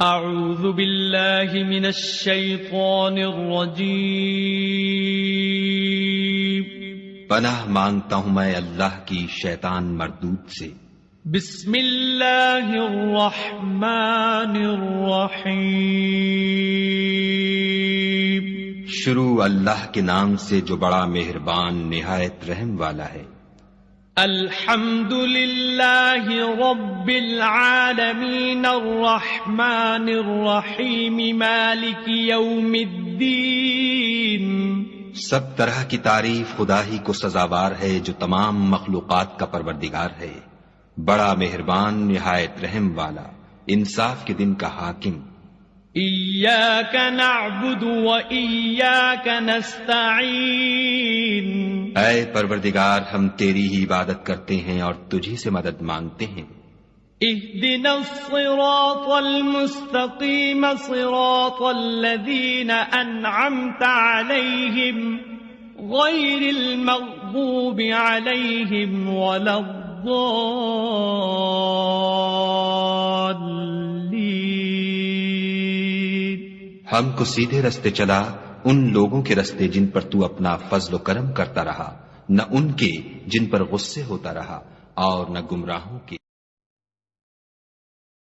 اعوذ باللہ من الشیطان الرجیم، پناہ مانگتا ہوں میں اللہ کی شیطان مردود سے۔ بسم اللہ الرحمن الرحیم، شروع اللہ کے نام سے جو بڑا مہربان نہایت رحم والا ہے۔ الحمد للہ رب العالمین الرحمن الرحیم مالک یوم الدین۔ سب طرح کی تعریف خدا ہی کو سزاوار ہے جو تمام مخلوقات کا پروردگار ہے، بڑا مہربان نہایت رحم والا، انصاف کے دن کا حاکم۔ ایاک نعبد و ایاک نستعین، اے پروردگار ہم تیری ہی عبادت کرتے ہیں اور تجھی سے مدد مانگتے ہیں۔ اہدنا الصراط المستقیم صراط الذین انعمت علیہم غیر المغضوب علیہم ولا الضالین۔ ہم کو سیدھے رستے چلا، ان لوگوں کے رستے جن پر تو اپنا فضل و کرم کرتا رہا، نہ ان کے جن پر غصے ہوتا رہا، اور نہ گمراہوں کے۔